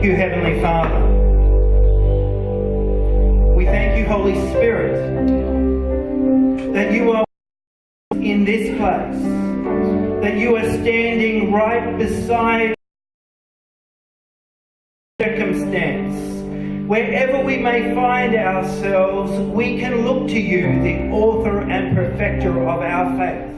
you, Heavenly Father. We thank you, Holy Spirit, that you are in this place, that you are standing right beside circumstance. Wherever we may find ourselves, we can look to you, the author and perfecter of our faith.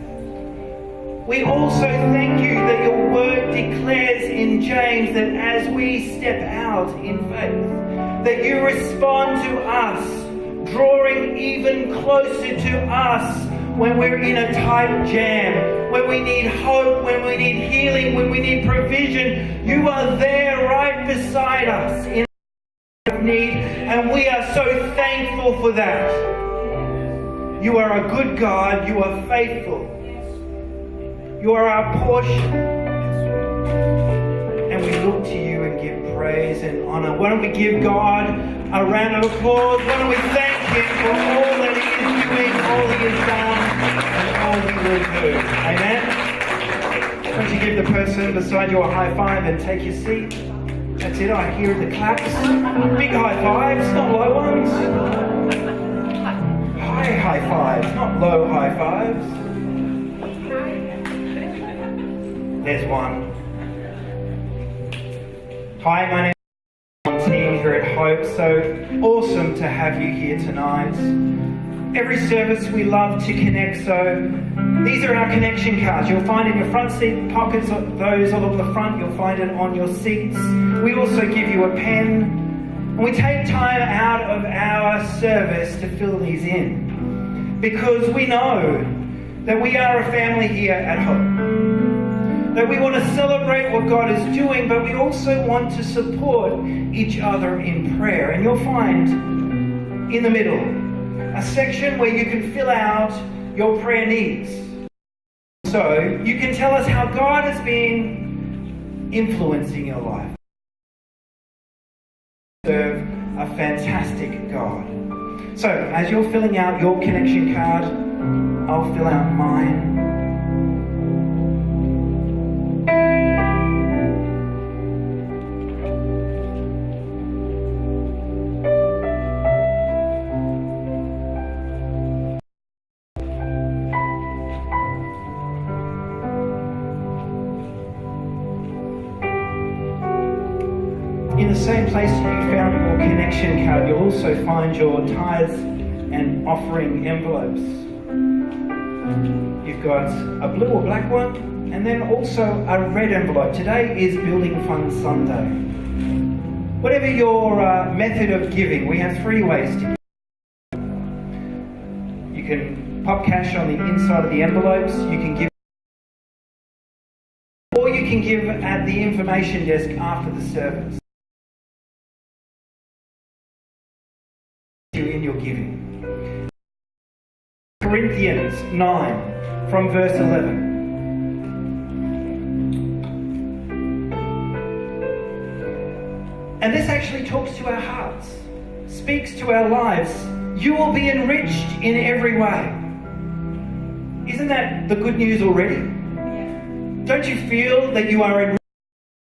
We also thank you that your word declares in James that as we step out in faith, that you respond to us, drawing even closer to us when we're in a tight jam, when we need hope, when we need healing, when we need provision. You are there right beside us in our need, and we are so thankful for that. You are a good God. You are faithful. You are our portion, and we look to you and give praise and honour. Why don't we give God a round of applause? Why don't we thank him for all that he is doing, all he has done, and all he will do. Amen? Why don't you give the person beside you a high five and take your seat? That's it, I hear the claps. Big high fives, not low ones. High fives, not low high fives. There's one. Hi, my name is team here at Hope. So awesome to have you here tonight. Every service we love to connect, so these are our connection cards. You'll find in your front seat pockets, those along the front, you'll find it on your seats. We also give you a pen, and we take time out of our service to fill these in, because we know that we are a family here at Hope. That we want to celebrate what God is doing, but we also want to support each other in prayer. And you'll find in the middle a section where you can fill out your prayer needs. So you can tell us how God has been influencing your life. Serve a fantastic God. So as you're filling out your connection card, I'll fill out mine. In the same place you found your connection card, you'll also find your tithes and offering envelopes. You've got a blue or black one, and then also a red envelope. Today is Building Fund Sunday. Whatever your method of giving, we have three ways to give. You can pop cash on the inside of the envelopes, you can give, or you can give at the information desk after the service. In your giving. Corinthians 9 from verse 11. And this actually talks to our hearts, speaks to our lives. You will be enriched in every way. Isn't that the good news already? Don't you feel that you are enriched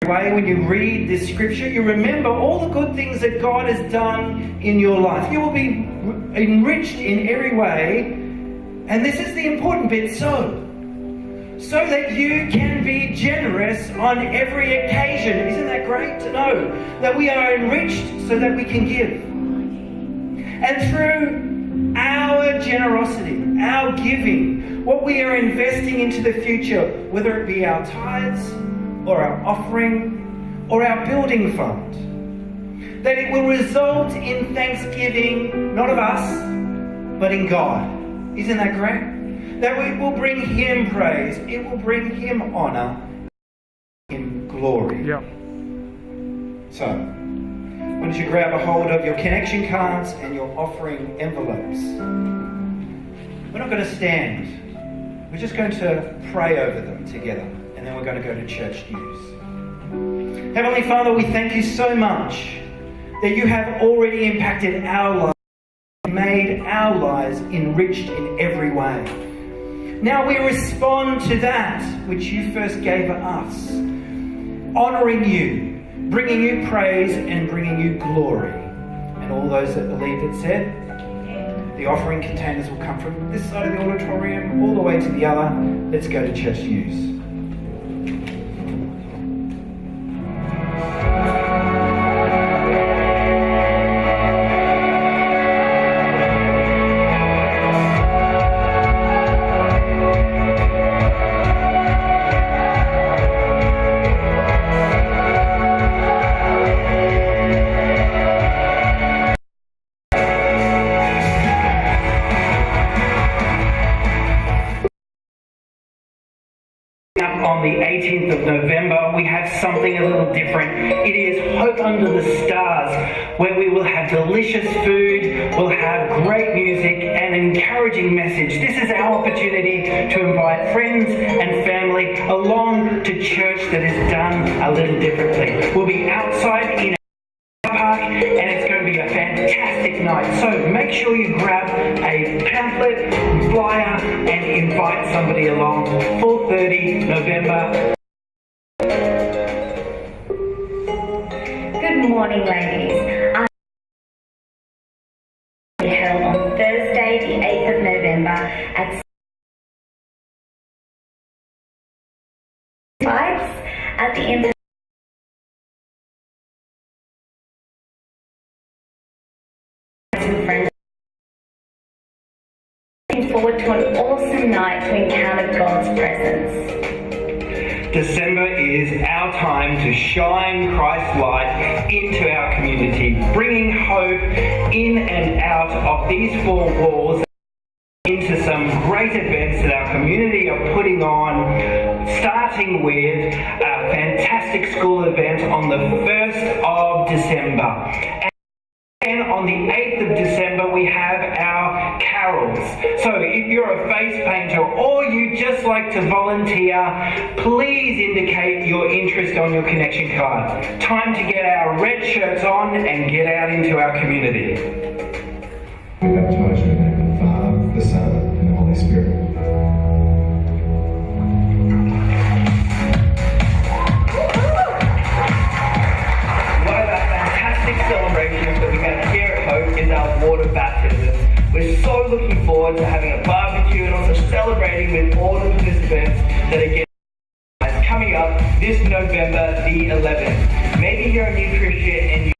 in every way when you read this scripture? You remember all the good things that God has done in your life. You will be enriched in every way. And this is the important bit, so that you can be generous on every occasion. Isn't that great to know that we are enriched so that we can give? And through our generosity, our giving, what we are investing into the future, whether it be our tithes or our offering or our building fund, that it will result in thanksgiving, not of us, but in God. Isn't that great? That it will bring Him praise, it will bring Him honour, Him glory. Yeah. So, why don't you grab a hold of your connection cards and your offering envelopes. We're not going to stand. We're just going to pray over them together, and then we're going to go to church news. Heavenly Father, we thank you so much that you have already impacted our lives, made our lives enriched in every way. Now we respond to that which you first gave us, honouring you, bringing you praise and bringing you glory. And all those that believe it said, the offering containers will come from this side of the auditorium all the way to the other. Let's go to church news. On the 18th of November, we have something a little different. It is Hope Under the Stars, where we will have delicious food, we'll have great music and an encouraging message. This is our opportunity to invite friends and family along to church that is done a little differently. We'll be outside in park and it's going to be a fantastic night. So make sure you grab a pamphlet, flyer and invite somebody along. 4:30 November. Good morning, ladies. Our will be held on Thursday, the 8th of November at the Emperor. Looking forward to an awesome night to encounter God's presence. December is our time to shine Christ's light into our community, bringing hope in and out of these four walls into some great events that our community are putting on, starting with a fantastic school event on the 1st of December. And on the 8th of December, we have our carols. So if you're a face painter or you just like to volunteer, please indicate your interest on your connection card. Time to get our red shirts on and get out into our community. We baptize you in the name of the Father, the Son, and the Holy Spirit. Celebrations that we're going to hear at Hope is our water baptism. We're so looking forward to having a barbecue and also celebrating with all the participants that are getting coming up this November the 11th. Maybe you're a new Christian and you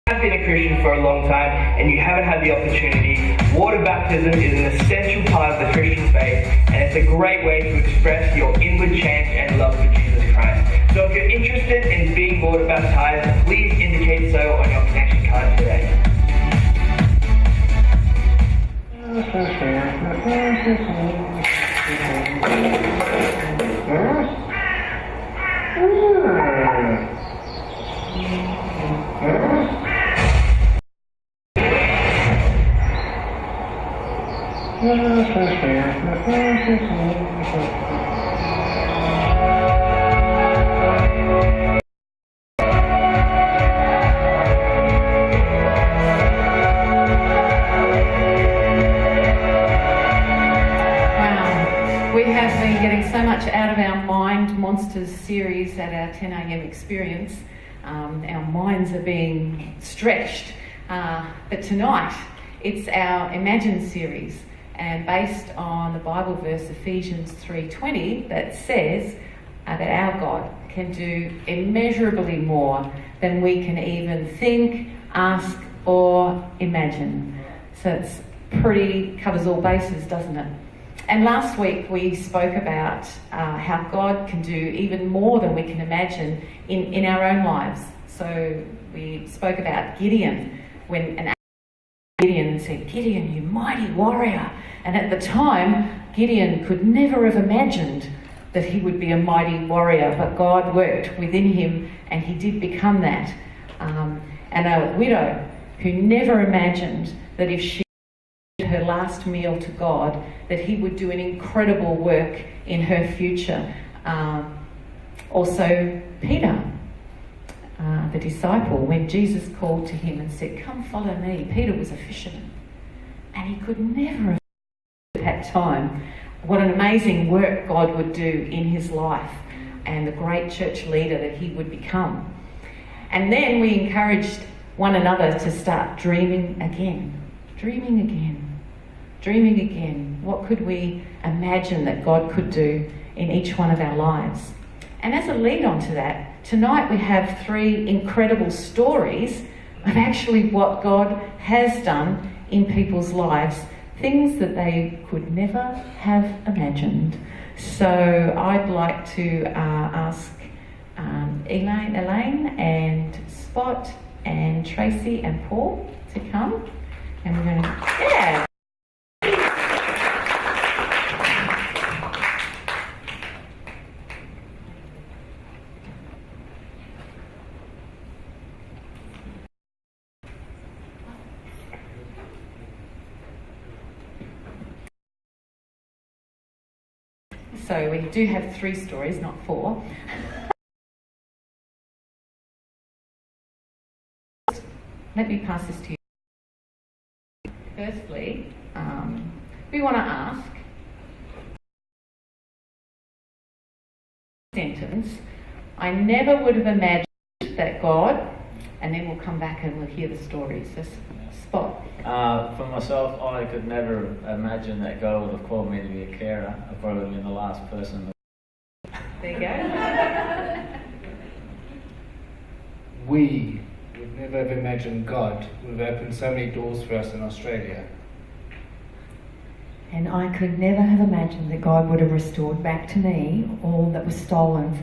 have been a Christian for a long time and you haven't had the opportunity. Water baptism is an essential part of the Christian faith and it's a great way to express your inward change and love for Jesus Christ. So if you're interested in being water baptized, please indicate so on your connection card today. So much out of our Mind Monsters series at our 10 a.m. experience. Our minds are being stretched. But tonight, it's our Imagine series, and based on the Bible verse Ephesians 3:20 that says that our God can do immeasurably more than we can even think, ask, or imagine. So it's covers all bases, doesn't it? And last week we spoke about how God can do even more than we can imagine in our own lives. So we spoke about Gideon, when an Gideon said, "Gideon, you mighty warrior." And at the time, Gideon could never have imagined that he would be a mighty warrior, but God worked within him and he did become that. And a widow who never imagined that if she her last meal to God, that he would do an incredible work in her future. Also Peter, the disciple, when Jesus called to him and said, "Come follow me." Peter was a fisherman and he could never have at that time what an amazing work God would do in his life. and the great church leader that he would become. And then we encouraged one another to start dreaming again. Dreaming again. Dreaming again. What could we imagine that God could do in each one of our lives? And as a lead on to that, tonight we have 3 incredible stories of actually what God has done in people's lives, things that they could never have imagined. So I'd like to ask Elaine and Spot and Tracy and Paul to come. And we're going to, yeah. So we do have 3 stories, not 4. Let me pass this to you. Firstly, we want to ask sentence, I never would have imagined that God, and then we'll come back and we'll hear the stories. So Spot. For myself, I could never imagine that God would have called me to be a carer. I've probably been the last person. There you go. We would never have imagined God would have opened so many doors for us in Australia. And I could never have imagined that God would have restored back to me all that was stolen